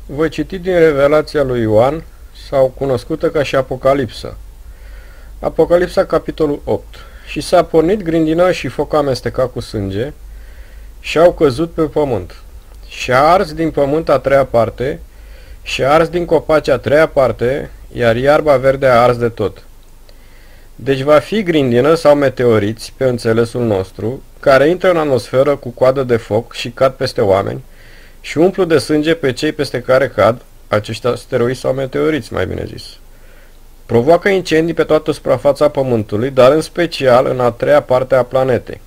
Voi citi din Revelația lui Ioan, sau cunoscută ca și Apocalipsa. Apocalipsa, capitolul 8. Și s-a pornit grindina și foc amestecat cu sânge, și au căzut pe pământ. Și a ars din pământ a treia parte, și a ars din copaci a treia parte, iar iarba verde a ars de tot. Deci va fi grindină sau meteoriți, pe înțelesul nostru, care intră în atmosferă cu coadă de foc și cad peste oameni, și umplu de sânge pe cei peste care cad, acești asteroizi sau meteoriți, mai bine zis. Provoacă incendii pe toată suprafața Pământului, dar în special în a treia parte a planetei,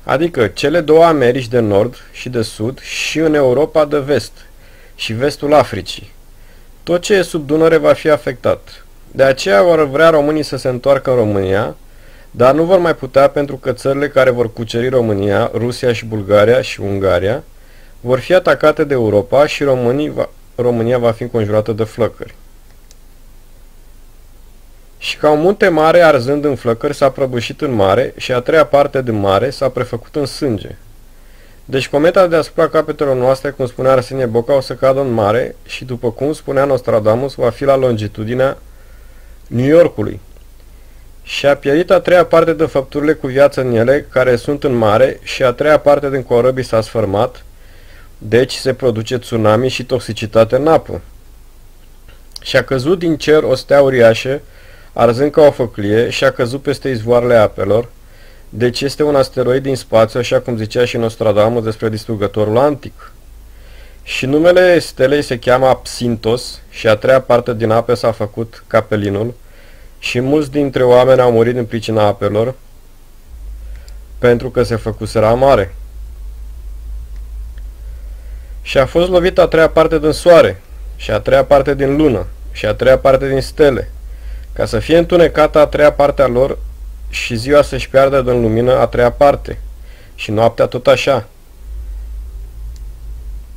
adică cele două Americi de nord și de sud și în Europa de vest și vestul Africii. Tot ce e sub Dunăre va fi afectat. De aceea vor vrea românii să se întoarcă în România, dar nu vor mai putea pentru că țările care vor cuceri România, Rusia și Bulgaria și Ungaria, vor fi atacate de Europa și România va fi înconjurată de flăcări. Și ca un munte mare arzând în flăcări s-a prăbușit în mare și a treia parte din mare s-a prefăcut în sânge. Deci cometa deasupra capetelor noastre, cum spunea Arsenie Boca, o să cadă în mare și, după cum spunea Nostradamus, va fi la longitudinea New Yorkului. Și a pierit a treia parte din făpturile cu viață în ele, care sunt în mare, și a treia parte din corăbii s-a sfărmat, deci se produce tsunami și toxicitate în apă. Și a căzut din cer o stea uriașă, arzând ca o făclie, și a căzut peste izvoarele apelor, deci este un asteroid din spațiu, așa cum zicea și Nostradamus despre distrugătorul antic. Și numele stelei se cheamă Apsintos și a treia parte din ape s-a făcut Capelinul și mulți dintre oameni au murit din pricina apelor, pentru că se făcuseră amare. Și a fost lovită a treia parte din soare, și a treia parte din lună, și a treia parte din stele, ca să fie întunecată a treia parte a lor și ziua să-și piardă din lumină a treia parte, și noaptea tot așa.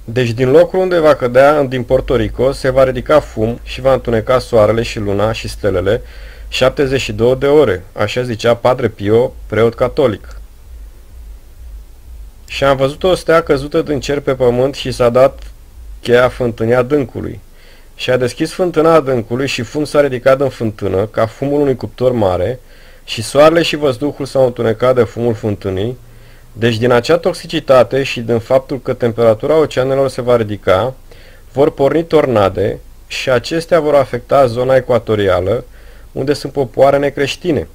Deci din locul unde va cădea din Porto Rico se va ridica fum și va întuneca soarele și luna și stelele 72 de ore, așa zicea Padre Pio, preot catolic. Și am văzut o stea căzută din cer pe pământ și s-a dat cheia fântânii adâncului. Și a deschis fântâna adâncului și fum s-a ridicat din fântână, ca fumul unui cuptor mare, și soarele și văzduhul s-au întunecat de fumul fântânii. Deci din acea toxicitate și din faptul că temperatura oceanelor se va ridica, vor porni tornade și acestea vor afecta zona ecuatorială, unde sunt popoare necreștine.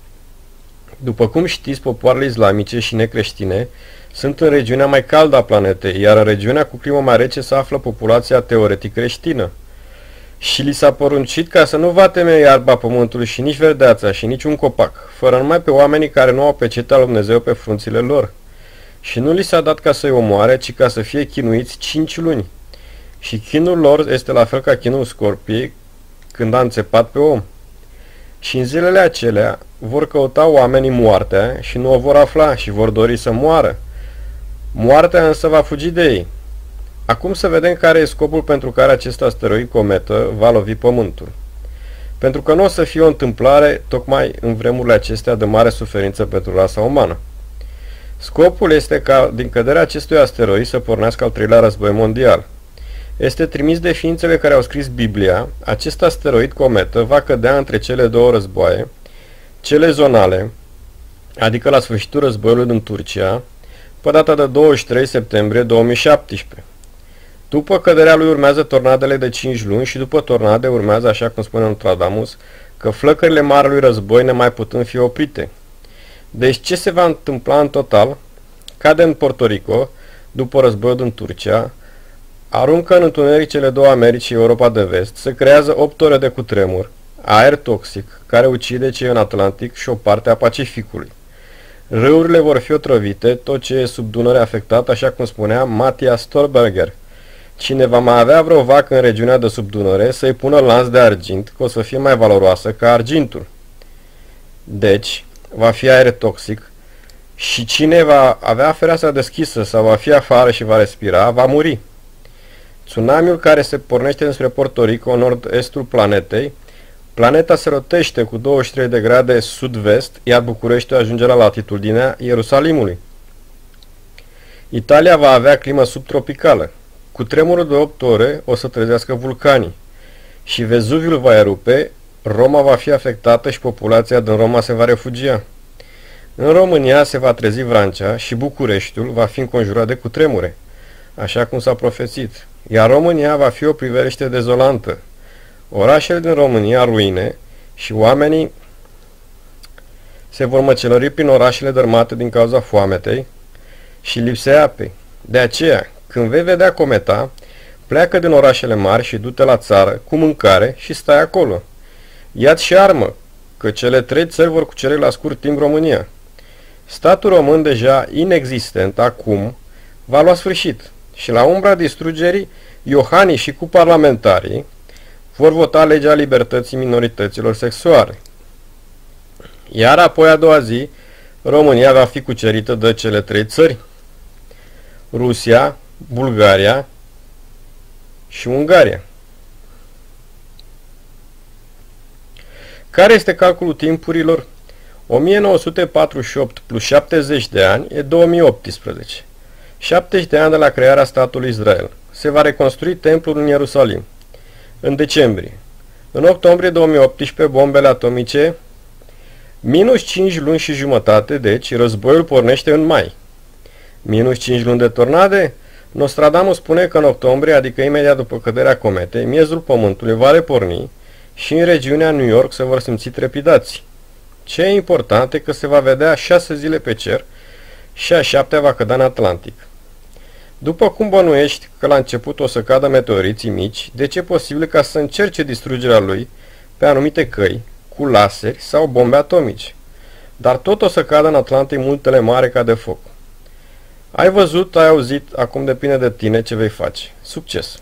După cum știți, popoarele islamice și necreștine sunt în regiunea mai caldă a planetei, iar în regiunea cu climă mai rece se află populația teoretic creștină. Și li s-a poruncit ca să nu vateme iarba pământului și nici verdeața și nici un copac, fără numai pe oamenii care nu au pecetea lui Dumnezeu pe frunțile lor. Și nu li s-a dat ca să-i omoare, ci ca să fie chinuiți 5 luni. Și chinul lor este la fel ca chinul scorpiei când a înțepat pe om. Și în zilele acelea vor căuta oamenii moartea și nu o vor afla și vor dori să moară. Moartea însă va fugi de ei. Acum să vedem care e scopul pentru care acest asteroid cometă va lovi Pământul. Pentru că nu o să fie o întâmplare tocmai în vremurile acestea de mare suferință pentru rasa umană. Scopul este ca din căderea acestui asteroid să pornească al treilea război mondial. Este trimis de ființele care au scris Biblia, acest asteroid cometă va cădea între cele două războaie, cele zonale, adică la sfârșitul războiului din Turcia, pe data de 23 septembrie 2017. După căderea lui urmează tornadele de 5 luni și după tornade urmează, așa cum spune Nostradamus, că flăcările marelui război nemai putând fi oprite. Deci ce se va întâmpla în total? Cade în Porto Rico, după războiul din Turcia, aruncă în întuneric cele două Americi și Europa de vest, se creează 8 ore de cutremur, aer toxic, care ucide cei în Atlantic și o parte a Pacificului. Râurile vor fi otrăvite, tot ce e sub Dunăre afectat, așa cum spunea Matthias Storberger. Cine va mai avea vreo vacă în regiunea de sub Dunăre, să-i pună lanț de argint, că o să fie mai valoroasă ca argintul. Deci, va fi aer toxic și cine va avea fereastra deschisă sau va fi afară și va respira, va muri. Tsunamiul care se pornește înspre Porto Rico, nord-estul planetei, planeta se rotește cu 23 de grade sud-vest, iar Bucureștiul ajunge la latitudinea Ierusalimului. Italia va avea climă subtropicală. Cu tremurul de 8 ore o să trezească vulcanii și Vezuviul va erupe, Roma va fi afectată și populația din Roma se va refugia. În România se va trezi Vrancea și Bucureștiul va fi înconjurat de cutremure, așa cum s-a profețit, iar România va fi o priveliște dezolantă. Orașele din România ruine și oamenii se vor măcelări prin orașele dărmate din cauza foametei și lipsei apei. De aceea, când vei vedea cometa, pleacă din orașele mari și du-te la țară cu mâncare și stai acolo. Ia-ți și armă, că cele 3 țări vor cuceri la scurt timp România. Statul român, deja inexistent acum, va lua sfârșit și la umbra distrugerii, Iohanii și cu parlamentarii vor vota legea libertății minorităților sexuale. Iar apoi a doua zi, România va fi cucerită de cele 3 țări, Rusia, Bulgaria și Ungaria. Care este calculul timpurilor? 1948 plus 70 de ani e 2018. 70 de ani de la crearea statului Israel. Se va reconstrui templul în Ierusalim. În decembrie. În octombrie 2018, bombele atomice, minus 5 luni și jumătate, deci războiul pornește în mai. Minus 5 luni de tornade? Nostradamus spune că în octombrie, adică imediat după căderea cometei, miezul pământului va reporni și în regiunea New York se vor simți trepidații. Ce e important e că se va vedea 6 zile pe cer și a 7-a va cădea în Atlantic. După cum bănuiești că la început o să cadă meteoriții mici, deci e posibil ca să încerce distrugerea lui pe anumite căi, cu laseri sau bombe atomice. Dar tot o să cadă în Atlantic multele mari ca de foc. Ai văzut, ai auzit, acum depinde de tine ce vei face. Succes!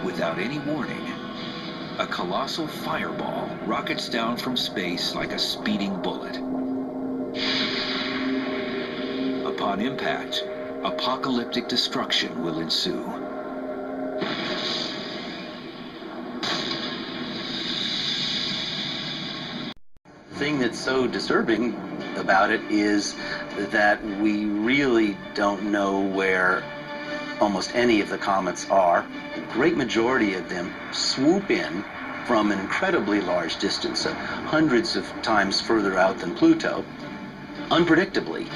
Without any warning, a colossal fireball rockets down from space like a speeding bullet. Upon impact, apocalyptic destruction will ensue. The thing that's so disturbing about it is that we really don't know where almost any of the comets are. The great majority of them swoop in from an incredibly large distance, hundreds of times further out than Pluto, unpredictably.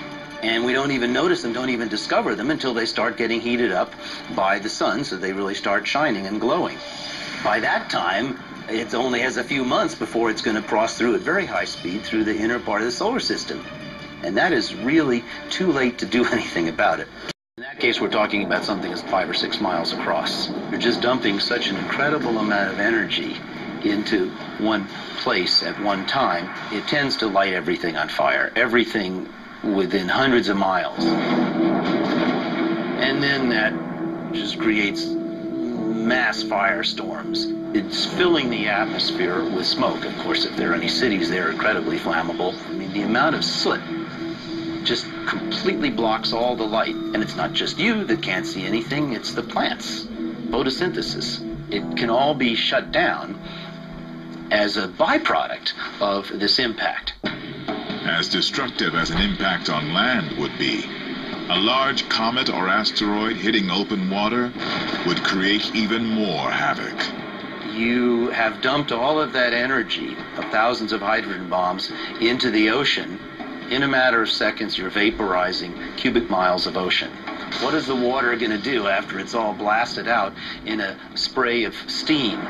And we don't even notice them, don't even discover them until they start getting heated up by the sun, so they really start shining and glowing. By that time, it only has a few months before it's going to cross through at very high speed through the inner part of the solar system. And that is really too late to do anything about it. In that case, we're talking about something that's 5 or 6 miles across. You're just dumping such an incredible amount of energy into one place at one time. It tends to light everything on fire, everything within hundreds of miles. And then that just creates mass firestorms. It's filling the atmosphere with smoke. Of course, if there are any cities, they're incredibly flammable. I mean, the amount of soot just completely blocks all the light. And it's not just you that can't see anything, it's the plants. Photosynthesis. It can all be shut down as a byproduct of this impact. As destructive as an impact on land would be, a large comet or asteroid hitting open water would create even more havoc. You have dumped all of that energy of thousands of hydrogen bombs into the ocean. In a matter of seconds, you're vaporizing cubic miles of ocean. What is the water going to do after it's all blasted out in a spray of steam?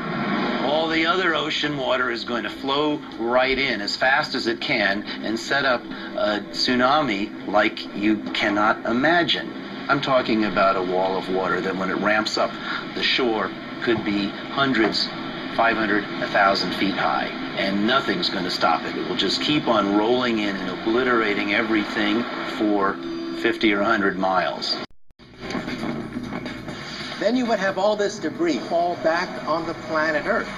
All the other ocean water is going to flow right in as fast as it can and set up a tsunami like you cannot imagine. I'm talking about a wall of water that when it ramps up, the shore could be hundreds, 500, 1,000 feet high, and nothing's going to stop it. It will just keep on rolling in and obliterating everything for 50 or 100 miles. Then you would have all this debris fall back on the planet Earth.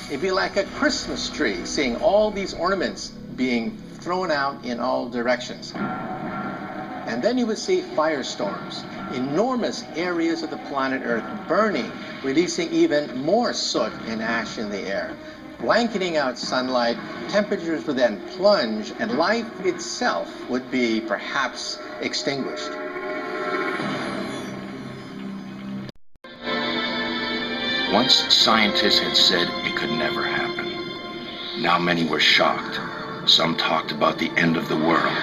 It'd be like a Christmas tree, seeing all these ornaments being thrown out in all directions. And then you would see firestorms, enormous areas of the planet Earth burning, releasing even more soot and ash in the air. Blanketing out sunlight, temperatures would then plunge, and life itself would be perhaps extinguished. Once scientists had said it could never happen. Now many were shocked. Some talked about the end of the world.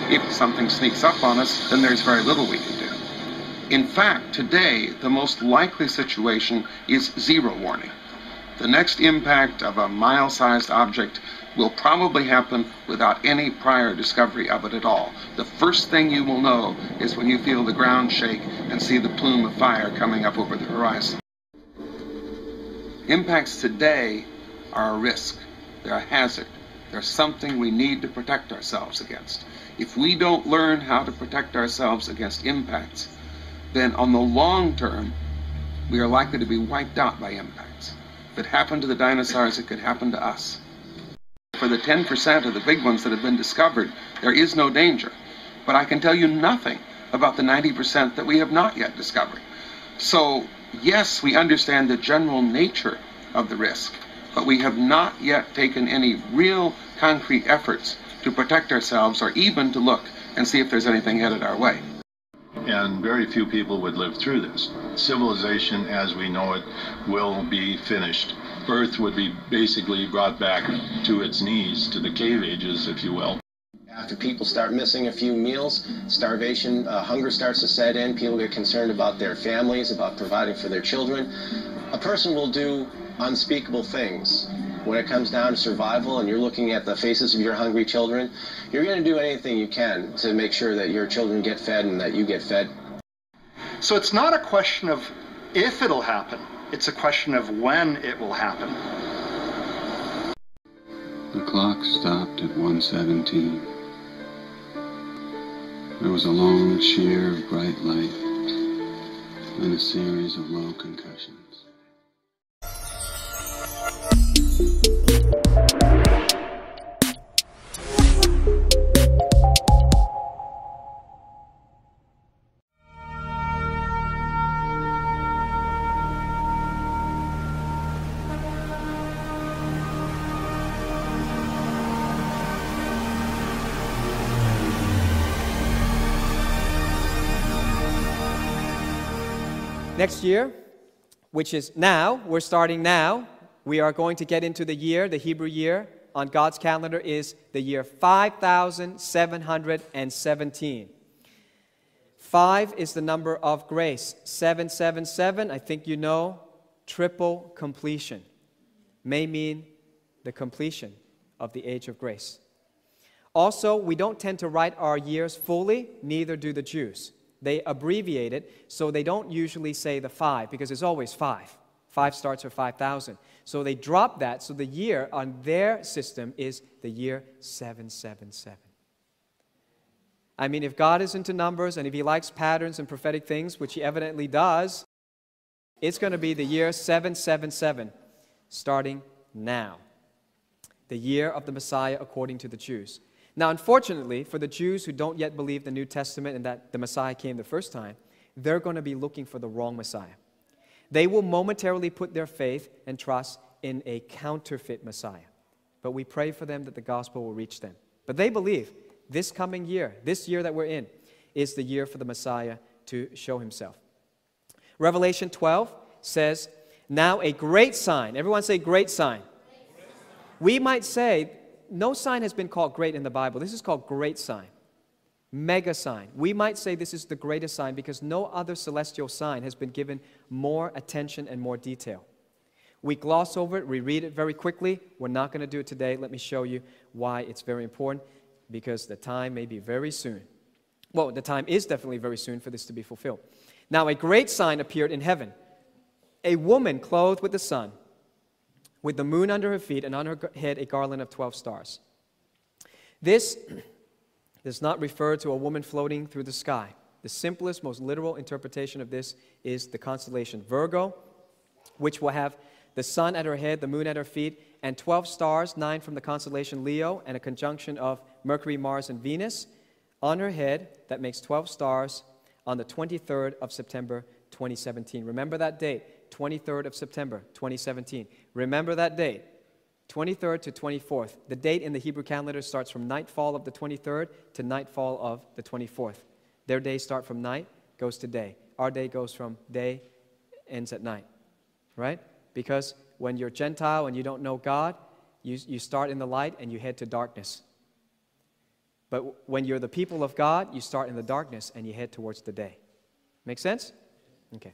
If something sneaks up on us, then there's very little we can do. In fact, today, the most likely situation is zero warning. The next impact of a mile-sized object will probably happen without any prior discovery of it at all. The first thing you will know is when you feel the ground shake and see the plume of fire coming up over the horizon. Impacts today are a risk. They're a hazard. They're something we need to protect ourselves against. If we don't learn how to protect ourselves against impacts, then on the long term, we are likely to be wiped out by impacts. If it happened to the dinosaurs, it could happen to us. For the 10% of the big ones that have been discovered, there is no danger. But I can tell you nothing about the 90% that we have not yet discovered. So, yes, we understand the general nature of the risk, but we have not yet taken any real concrete efforts to protect ourselves or even to look and see if there's anything headed our way. And very few people would live through this. Civilization as we know it will be finished. Earth would be basically brought back to its knees, to the cave ages, if you will. After people start missing a few meals, starvation, hunger starts to set in, people get concerned about their families, about providing for their children. A person will do unspeakable things. When it comes down to survival and you're looking at the faces of your hungry children, you're going to do anything you can to make sure that your children get fed and that you get fed. So it's not a question of if it'll happen, it's a question of when it will happen. The clock stopped at 1:17. There was a long sheer of bright light and a series of low concussions. Next year, which is now, we're starting now, we are going to get into the year, the Hebrew year on God's calendar is the year 5717. 5 is the number of grace. 777, I think you know, triple completion. May mean the completion of the age of grace. Also, we don't tend to write our years fully, neither do the Jews. They abbreviate it, so they don't usually say the 5, because it's always 5. 5 starts with 5,000. So they drop that, so the year on their system is the year 777. I mean, if God is into numbers, and if He likes patterns and prophetic things, which He evidently does, it's going to be the year 777, starting now. The year of the Messiah according to the Jews. Now, unfortunately, for the Jews who don't yet believe the New Testament and that the Messiah came the first time, they're going to be looking for the wrong Messiah. They will momentarily put their faith and trust in a counterfeit Messiah. But we pray for them that the gospel will reach them. But they believe this coming year, this year that we're in, is the year for the Messiah to show Himself. Revelation 12 says, now a great sign. Everyone say great sign. We might say, no sign has been called great in the Bible. This is called great sign. Mega sign. We might say this is the greatest sign because no other celestial sign has been given more attention and more detail. We gloss over it, we read it very quickly. We're not going to do it today. Let me show you why it's very important, because the time may be very soon. Well, the time is definitely very soon for this to be fulfilled. Now, a great sign appeared in heaven. A woman clothed with the sun, with the moon under her feet, and on her head a garland of 12 stars. This does not refer to a woman floating through the sky. The simplest, most literal interpretation of this is the constellation Virgo, which will have the sun at her head, the moon at her feet, and 12 stars, 9 from the constellation Leo, and a conjunction of Mercury, Mars, and Venus on her head. That makes 12 stars on the 23rd of September, 2017. Remember that date, 23rd of September, 2017. Remember that date, 23rd to 24th. The date in the Hebrew calendar starts from nightfall of the 23rd to nightfall of the 24th. Their days start from night, goes to day. Our day goes from day, ends at night, right? Because when you're Gentile and you don't know God, you start in the light and you head to darkness. But when you're the people of God, you start in the darkness and you head towards the day. Make sense? Okay.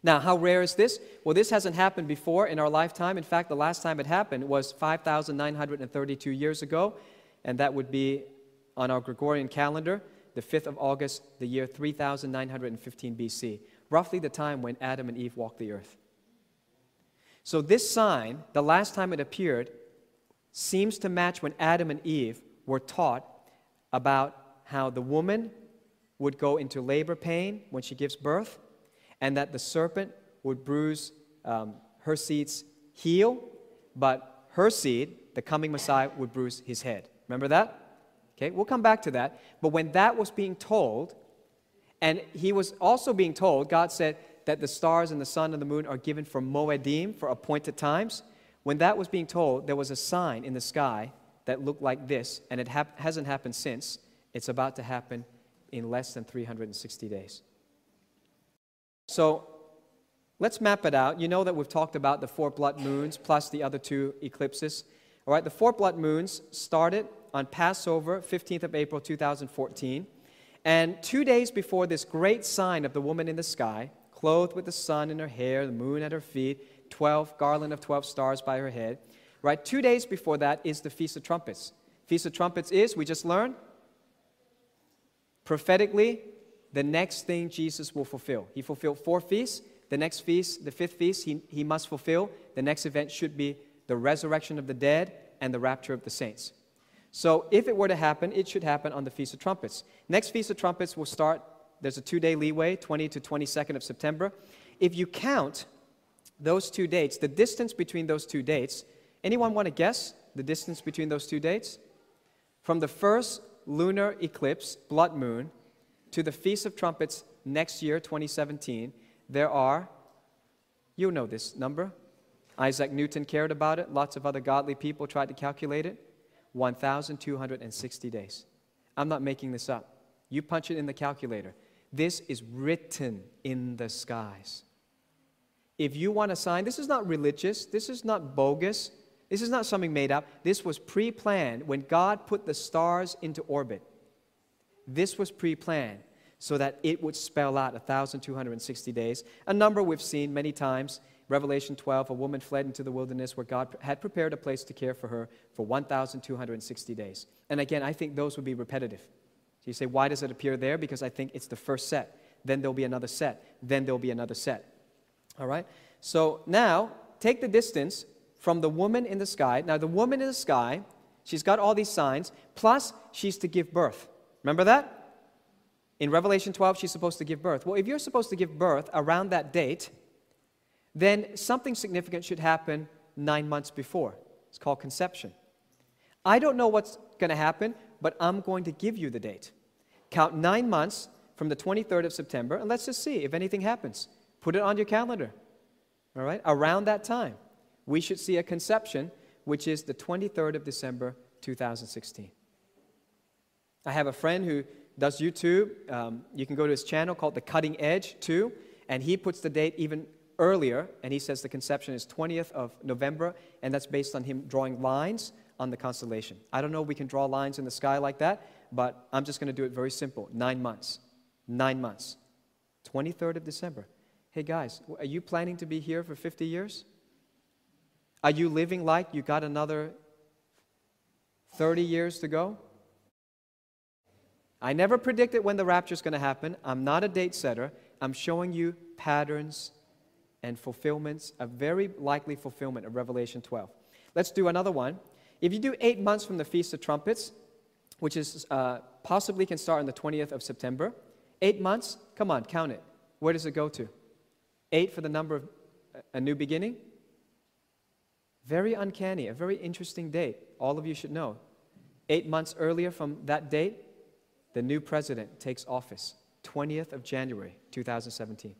Now, how rare is this? Well, this hasn't happened before in our lifetime. In fact, the last time it happened was 5,932 years ago, and that would be on our Gregorian calendar, the 5th of August, the year 3915 BC, roughly the time when Adam and Eve walked the earth. So this sign, the last time it appeared, seems to match when Adam and Eve were taught about how the woman would go into labor pain when she gives birth, and that the serpent would bruise her seed's heel, but her seed, the coming Messiah, would bruise his head. Remember that? Okay, we'll come back to that. But when that was being told, and he was also being told, God said that the stars and the sun and the moon are given for moedim, for appointed times. When that was being told, there was a sign in the sky that looked like this, and it hasn't happened since. It's about to happen in less than 360 days. So let's map it out. You know that we've talked about the 4 blood moons plus the other 2 eclipses. All right, the 4 blood moons started on Passover, 15th of April, 2014. And 2 days before this great sign of the woman in the sky, clothed with the sun in her hair, the moon at her feet, garland of 12 stars by her head, right? 2 days before that is the Feast of Trumpets. Feast of Trumpets is, we just learned, prophetically, the next thing Jesus will fulfill. He fulfilled 4 feasts. The next feast, the 5th feast, he must fulfill. The next event should be the resurrection of the dead and the rapture of the saints. So if it were to happen, it should happen on the Feast of Trumpets. Next Feast of Trumpets will start, there's a 2-day leeway, 20 to 22nd of September. If you count those 2 dates, the distance between those 2 dates, anyone want to guess the distance between those 2 dates? From the first lunar eclipse, blood moon, to the Feast of Trumpets next year, 2017, there are, you know this number. Isaac Newton cared about it. Lots of other godly people tried to calculate it. 1,260 days. I'm not making this up. You punch it in the calculator. This is written in the skies. If you want a sign, this is not religious. This is not bogus. This is not something made up. This was pre-planned when God put the stars into orbit. This was pre-planned so that it would spell out 1,260 days, a number we've seen many times. Revelation 12, a woman fled into the wilderness where God had prepared a place to care for her for 1,260 days. And again, I think those would be repetitive. So you say, why does it appear there? Because I think it's the first set. Then there'll be another set. Then there'll be another set. All right? So now, take the distance from the woman in the sky. Now, the woman in the sky, she's got all these signs, plus she's to give birth. Remember that? In Revelation 12, she's supposed to give birth. Well, if you're supposed to give birth around that date, then something significant should happen 9 months before. It's called conception. I don't know what's going to happen, but I'm going to give you the date. Count 9 months from the 23rd of September, and let's just see if anything happens. Put it on your calendar. All right? Around that time, we should see a conception, which is the 23rd of December, 2016. I have a friend who does YouTube. You can go to his channel called The Cutting Edge, too, and he puts the date even earlier, and he says the conception is 20th of November, and that's based on him drawing lines on the constellation. I don't know if we can draw lines in the sky like that, but I'm just going to do it very simple. 9 months. 9 months. 23rd of December. Hey guys, are you planning to be here for 50 years? Are you living like you got another 30 years to go? I never predicted when the rapture is going to happen. I'm not a date setter. I'm showing you patterns and fulfillments, a very likely fulfillment of Revelation 12. Let's do another one. If you do 8 months from the Feast of Trumpets, which is possibly can start on the 20th of September, 8 months, come on, count it. Where does it go to? 8 for the number of a new beginning? Very uncanny, a very interesting date. All of you should know. 8 months earlier from that date, the new president takes office, 20th of January, 2017.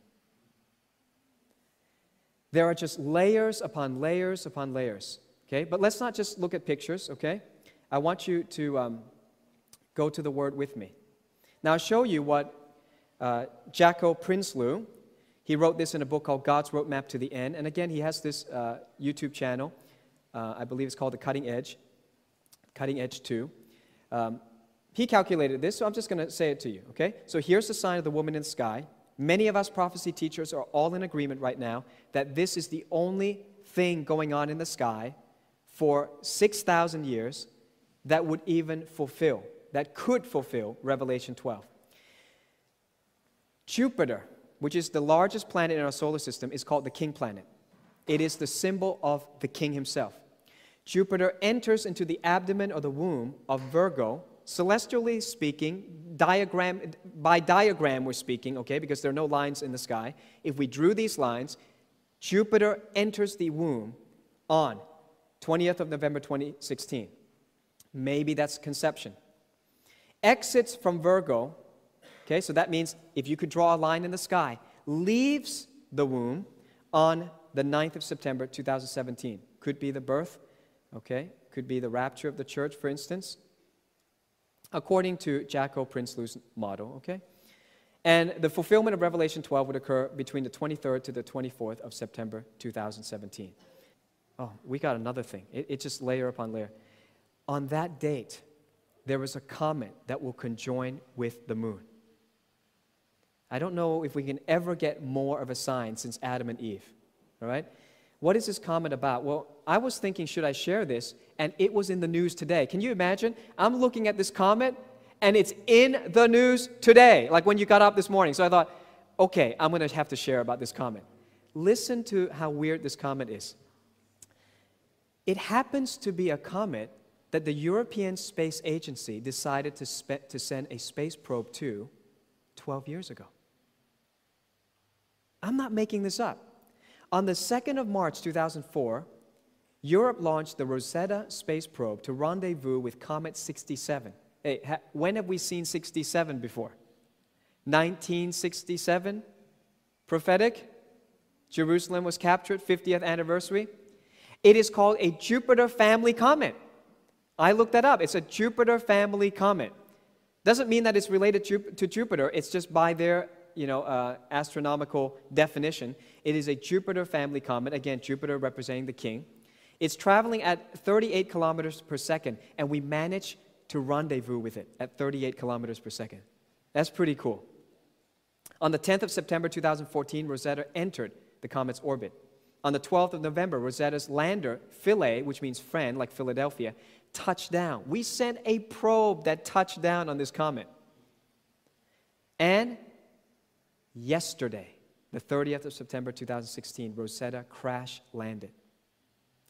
There are just layers upon layers upon layers, okay? But let's not just look at pictures, okay? I want you to go to the Word with me. Now, I'll show you what Jacko Prinsloo, he wrote this in a book called God's Roadmap to the End. And again, he has this YouTube channel. I believe it's called The Cutting Edge 2. He calculated this, so I'm just going to say it to you, okay? So here's the sign of the woman in the sky. Many of us prophecy teachers are all in agreement right now that this is the only thing going on in the sky for 6,000 years that would even fulfill, that could fulfill Revelation 12. Jupiter, which is the largest planet in our solar system, is called the king planet. It is the symbol of the king himself. Jupiter enters into the abdomen or the womb of Virgo, celestially speaking, by diagram we're speaking, okay, because there are no lines in the sky. If we drew these lines, Jupiter enters the womb on 20th of November 2016. Maybe that's conception. Exits from Virgo, okay, so that means if you could draw a line in the sky, leaves the womb on the 9th of September 2017. Could be the birth, okay, could be the rapture of the church, for instance, according to Jacko Prinsloo's model, okay? And the fulfillment of Revelation 12 would occur between the 23rd to the 24th of September 2017. Oh, we got another thing. It's just layer upon layer. On that date, there is a comet that will conjoin with the moon. I don't know if we can ever get more of a sign since Adam and Eve, all right? What is this comet about? Well, I was thinking, should I share this? And it was in the news today. Can you imagine? I'm looking at this comet, and it's in the news today, like when you got up this morning. So I thought, okay, I'm going to have to share about this comet. Listen to how weird this comet is. It happens to be a comet that the European Space Agency decided to send a space probe to 12 years ago. I'm not making this up. On the 2nd of March 2004, Europe launched the Rosetta space probe to rendezvous with Comet 67. Hey, when have we seen 67 before? 1967? Prophetic? Jerusalem was captured, 50th anniversary. It is called a Jupiter family comet. I looked that up. It's a Jupiter family comet. Doesn't mean that it's related to Jupiter. It's just by their astronomical definition. It is a Jupiter family comet. Again, Jupiter representing the king. It's traveling at 38 kilometers per second, and we managed to rendezvous with it at 38 kilometers per second. That's pretty cool. On the 10th of September 2014, Rosetta entered the comet's orbit. On the 12th of November, Rosetta's lander, Philae, which means friend, like Philadelphia, touched down. We sent a probe that touched down on this comet. And yesterday, the 30th of September 2016, Rosetta crash landed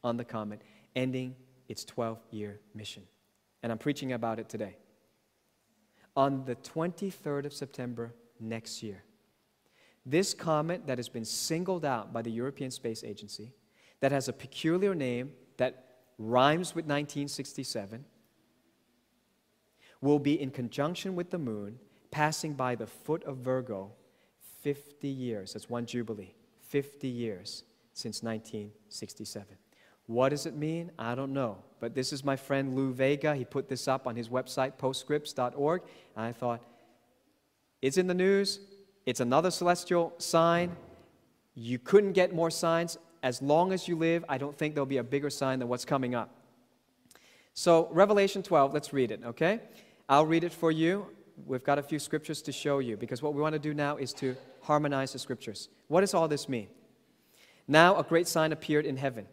on the comet, ending its 12-year mission. And I'm preaching about it today. On the 23rd of September next year, this comet that has been singled out by the European Space Agency, that has a peculiar name that rhymes with 1967, will be in conjunction with the moon, passing by the foot of Virgo 50 years. That's one jubilee. 50 years since 1967. What does it mean? I don't know. But this is my friend Lou Vega. He put this up on his website, postscripts.org. And I thought, it's in the news. It's another celestial sign. You couldn't get more signs. As long as you live, I don't think there'll be a bigger sign than what's coming up. So, Revelation 12, let's read it, okay? I'll read it for you. We've got a few scriptures to show you, because what we want to do now is to harmonize the scriptures. What does all this mean? Now a great sign appeared in heaven.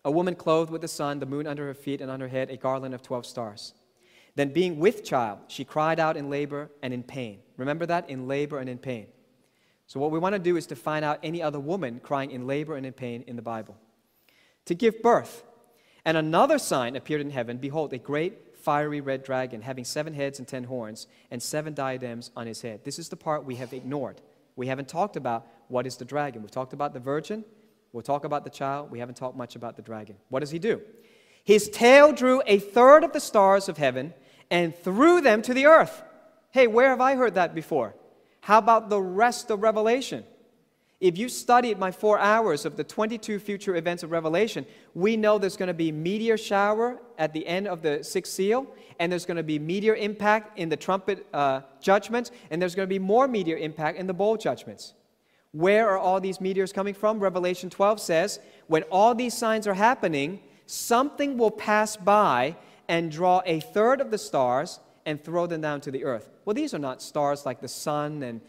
A woman clothed with the sun, the moon under her feet, and on her head a garland of 12 stars. Then being with child, she cried out in labor and in pain. Remember that? In labor and in pain. So what we want to do is to find out any other woman crying in labor and in pain in the Bible. To give birth. And another sign appeared in heaven. Behold, a great fiery red dragon, having 7 heads and 10 horns, and 7 diadems on his head. This is the part we have ignored. We haven't talked about what is the dragon. We've talked about the virgin. We'll talk about the child. We haven't talked much about the dragon. What does he do? His tail drew 1/3 of the stars of heaven and threw them to the earth. Hey, where have I heard that before? How about the rest of Revelation? If you studied my 4 hours of the 22 future events of Revelation, we know there's going to be meteor shower at the end of the 6th seal, and there's going to be meteor impact in the trumpet judgments, and there's going to be more meteor impact in the bowl judgments. Where are all these meteors coming from? Revelation 12 says, when all these signs are happening, something will pass by and draw 1/3 of the stars and throw them down to the earth. Well, these are not stars like the sun and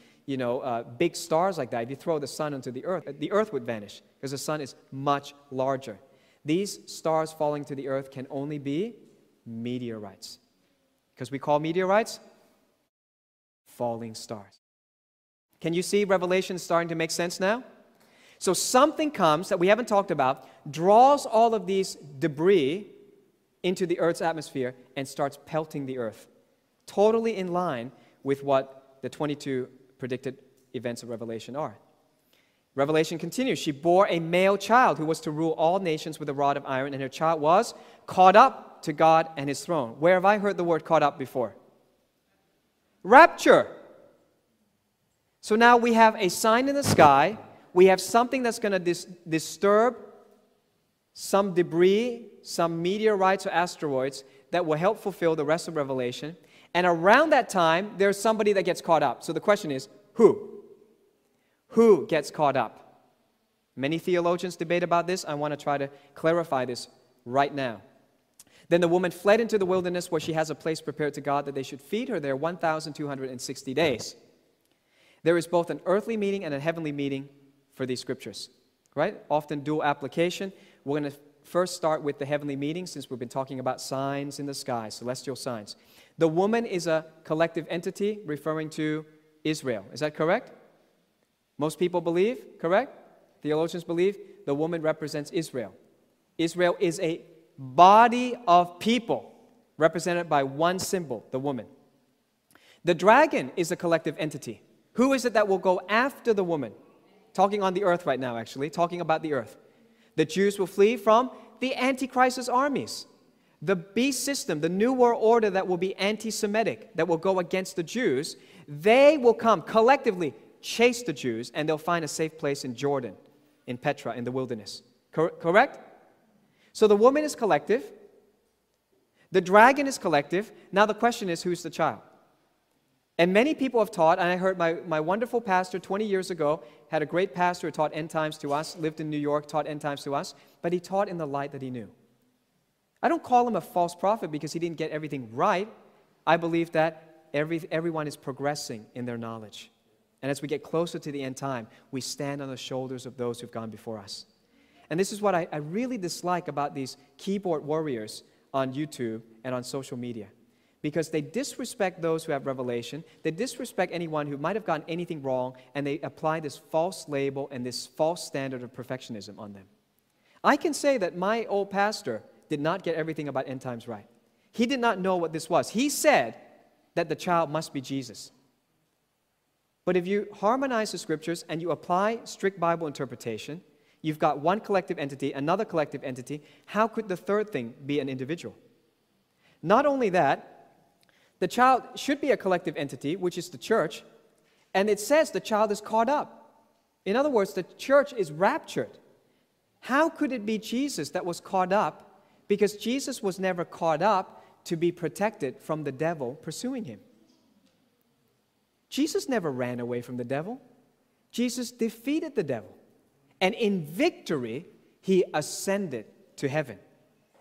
big stars like that. If you throw the sun onto the earth would vanish because the sun is much larger. These stars falling to the earth can only be meteorites. Because we call meteorites falling stars. Can you see Revelation starting to make sense now? So something comes that we haven't talked about, draws all of these debris into the earth's atmosphere and starts pelting the earth. Totally in line with what the 22 predicted events of Revelation are. Revelation continues. She bore a male child who was to rule all nations with a rod of iron, and her child was caught up to God and his throne. Where have I heard the word caught up before? Rapture. So now we have a sign in the sky. We have something that's going to disturb some debris, some meteorites or asteroids that will help fulfill the rest of Revelation. And around that time, there's somebody that gets caught up. So the question is, who? Who gets caught up? Many theologians debate about this. I want to try to clarify this right now. Then the woman fled into the wilderness where she has a place prepared to God that they should feed her there 1,260 days. There is both an earthly meaning and a heavenly meaning for these scriptures, right? Often dual application. We're going to first start with the heavenly meaning since we've been talking about signs in the sky, celestial signs. The woman is a collective entity referring to Israel. Is that correct? Most people believe, correct? Theologians believe the woman represents Israel. Israel is a body of people represented by one symbol, the woman. The dragon is a collective entity. Who is it that will go after the woman? Talking on the earth right now, actually, talking about the earth. The Jews will flee from the Antichrist's armies. The beast system, the New World Order that will be anti-Semitic, that will go against the Jews, they will come collectively, chase the Jews, and they'll find a safe place in Jordan, in Petra, in the wilderness. Correct? So the woman is collective. The dragon is collective. Now the question is, who's the child? And many people have taught, and I heard my wonderful pastor 20 years ago, had a great pastor who taught end times to us, lived in New York, taught end times to us, but he taught in the light that he knew. I don't call him a false prophet because he didn't get everything right. I believe that everyone is progressing in their knowledge. And as we get closer to the end time, we stand on the shoulders of those who've gone before us. And this is what I really dislike about these keyboard warriors on YouTube and on social media. Because they disrespect those who have revelation, they disrespect anyone who might have gotten anything wrong, and they apply this false label and this false standard of perfectionism on them. I can say that my old pastor did not get everything about end times right. He did not know what this was. He said that the child must be Jesus. But if you harmonize the scriptures and you apply strict Bible interpretation, you've got one collective entity, another collective entity. How could the third thing be an individual? Not only that, the child should be a collective entity, which is the church, and it says the child is caught up. In other words, the church is raptured. How could it be Jesus that was caught up? Because Jesus was never caught up to be protected from the devil pursuing him. Jesus never ran away from the devil. Jesus defeated the devil. And in victory, he ascended to heaven.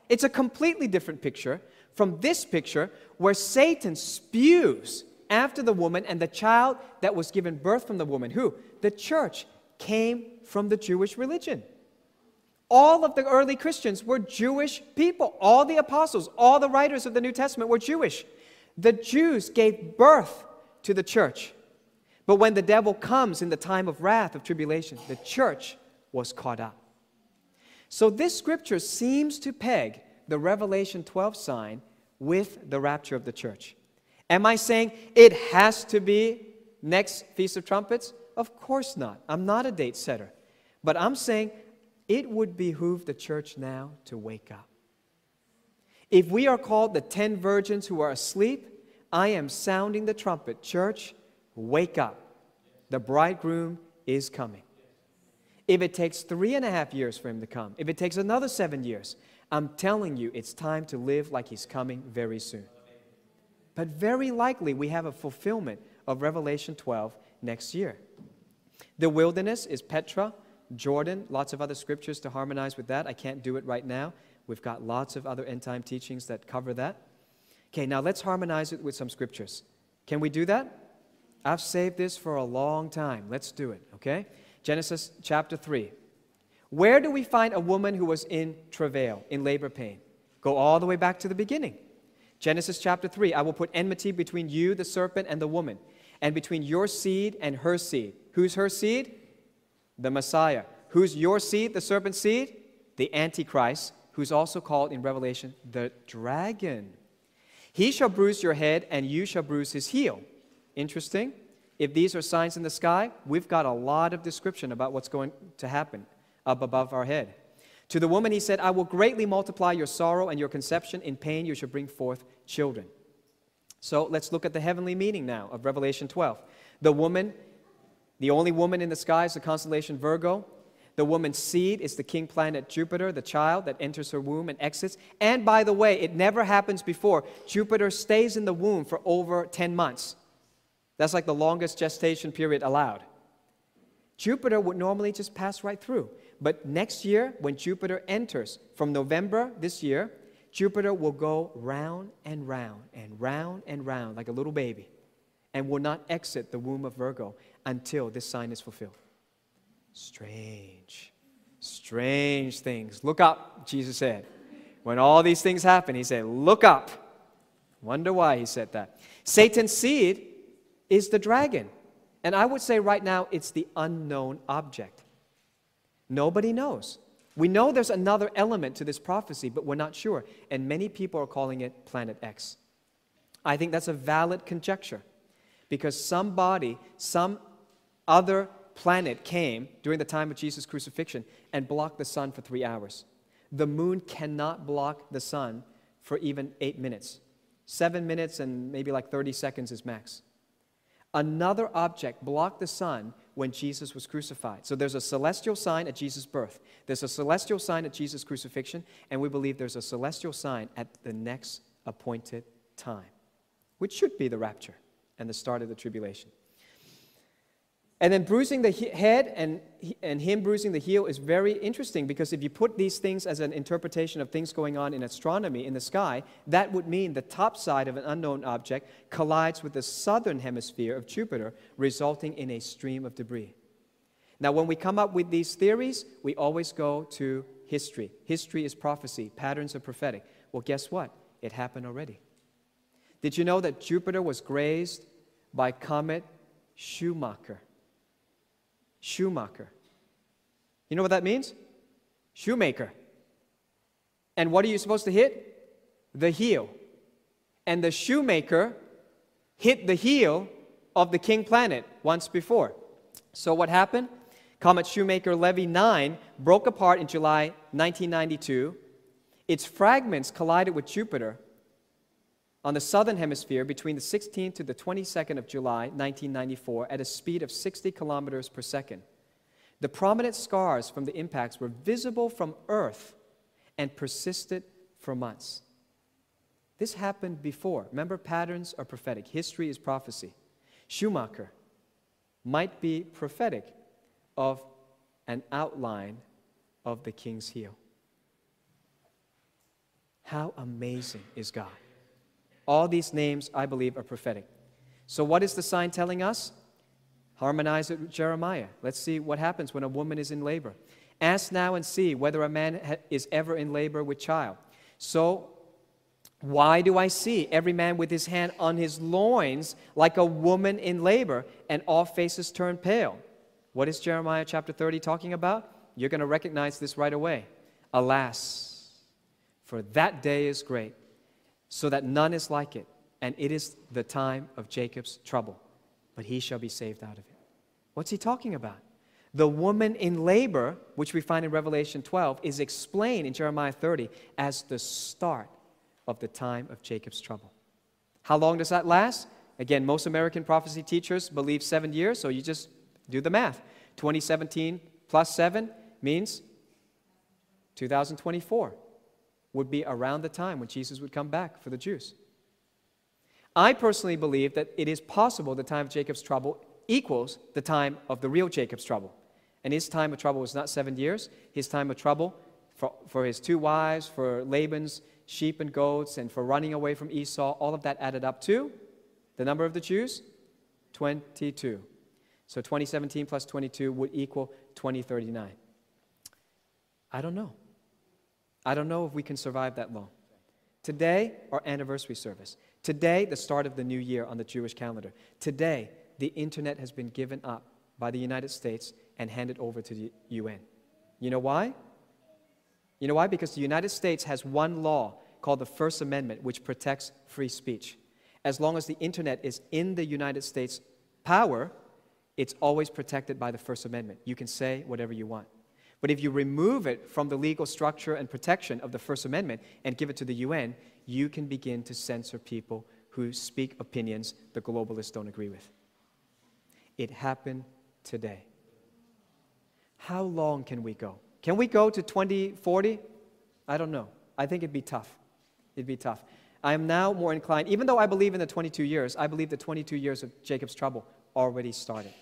It's a completely different picture from this picture where Satan spews after the woman, and the child that was given birth from the woman, who? The church, came from the Jewish religion. All of the early Christians were Jewish people. All the apostles, all the writers of the New Testament were Jewish. The Jews gave birth to the church. But when the devil comes in the time of wrath, of tribulation, the church was caught up. So this scripture seems to peg the Revelation 12 sign with the rapture of the church. Am I saying it has to be next Feast of Trumpets? Of course not. I'm not a date setter. But I'm saying it would behoove the church now to wake up. If we are called the 10 virgins who are asleep, I am sounding the trumpet. Church, wake up. The bridegroom is coming. If it takes 3.5 years for him to come, if it takes another 7 years, I'm telling you, it's time to live like he's coming very soon. But very likely we have a fulfillment of Revelation 12 next year. The wilderness is Petra, Jordan, lots of other scriptures to harmonize with that. I can't do it right now. We've got lots of other end-time teachings that cover that. Okay, now let's harmonize it with some scriptures. Can we do that? I've saved this for a long time. Let's do it, okay? Genesis chapter 3. Where do we find a woman who was in travail, in labor pain? Go all the way back to the beginning. Genesis chapter 3. I will put enmity between you, the serpent, and the woman, and between your seed and her seed. Who's her seed? The Messiah. Who's your seed, the serpent's seed? The Antichrist, who's also called in Revelation the dragon. He shall bruise your head, and you shall bruise his heel. Interesting. If these are signs in the sky, we've got a lot of description about what's going to happen up above our head. To the woman he said, I will greatly multiply your sorrow and your conception. In pain you shall bring forth children. So let's look at the heavenly meaning now of Revelation 12. The woman, the only woman in the sky is the constellation Virgo. The woman's seed is the king planet Jupiter, the child that enters her womb and exits. And by the way, it never happens before. Jupiter stays in the womb for over 10 months. That's like the longest gestation period allowed. Jupiter would normally just pass right through. But next year, when Jupiter enters, from November this year, Jupiter will go round and round and round and round like a little baby and will not exit the womb of Virgo until this sign is fulfilled. Strange, strange things. Look up, Jesus said. When all these things happen, he said, look up. Wonder why he said that. Satan's seed is the dragon. And I would say right now it's the unknown object. Nobody knows. We know there's another element to this prophecy, but we're not sure. And many people are calling it Planet X. I think that's a valid conjecture because somebody, some other planet came during the time of Jesus' crucifixion and blocked the sun for 3 hours. The moon cannot block the sun for even 8 minutes. 7 minutes and maybe like 30 seconds is max. Another object blocked the sun when Jesus was crucified. So there's a celestial sign at Jesus' birth. There's a celestial sign at Jesus' crucifixion, and we believe there's a celestial sign at the next appointed time, which should be the rapture and the start of the tribulation. And then bruising the head and him bruising the heel is very interesting because if you put these things as an interpretation of things going on in astronomy in the sky, that would mean the top side of an unknown object collides with the southern hemisphere of Jupiter, resulting in a stream of debris. Now, when we come up with these theories, we always go to history. History is prophecy. Patterns are prophetic. Well, guess what? It happened already. Did you know that Jupiter was grazed by comet Schumacher? Schumacher. You know what that means? Shoemaker. And what are you supposed to hit? The heel. And the shoemaker hit the heel of the king planet once before. So what happened? Comet Shoemaker-Levy 9 broke apart in July 1992. Its fragments collided with Jupiter on the southern hemisphere between the 16th to the 22nd of July 1994 at a speed of 60 kilometers per second. The prominent scars from the impacts were visible from Earth and persisted for months. This happened before. Remember, patterns are prophetic. History is prophecy. Schumacher might be prophetic of an outline of the king's heel. How amazing is God? All these names, I believe, are prophetic. So what is the sign telling us? Harmonize it with Jeremiah. Let's see what happens when a woman is in labor. Ask now and see whether a man is ever in labor with child. So, why do I see every man with his hand on his loins like a woman in labor, and all faces turn pale? What is Jeremiah chapter 30 talking about? You're going to recognize this right away. Alas, for that day is great, so that none is like it, and it is the time of Jacob's trouble, but he shall be saved out of it. What's he talking about? The woman in labor, which we find in Revelation 12, is explained in Jeremiah 30 as the start of the time of Jacob's trouble. How long does that last? Again, most American prophecy teachers believe 7 years, so you just do the math. 2017 plus 7 means 2024 would be around the time when Jesus would come back for the Jews. I personally believe that it is possible the time of Jacob's trouble equals the time of the real Jacob's trouble. And his time of trouble was not 7 years. His time of trouble for his 2 wives, for Laban's sheep and goats, and for running away from Esau, all of that added up to the number of the Jews, 22. So 2017 plus 22 would equal 2039. I don't know. I don't know if we can survive that long. Today, our anniversary service. Today, the start of the new year on the Jewish calendar. Today, the internet has been given up by the United States and handed over to the UN. You know why? You know why? Because the United States has one law called the First Amendment, which protects free speech. As long as the internet is in the United States' power, it's always protected by the First Amendment. You can say whatever you want. But if you remove it from the legal structure and protection of the First Amendment and give it to the UN, you can begin to censor people who speak opinions the globalists don't agree with. It happened today. How long can we go? Can we go to 2040? I don't know. I think it'd be tough. It'd be tough. I am now more inclined, even though I believe in the 22 years, I believe the 22 years of Jacob's trouble already started.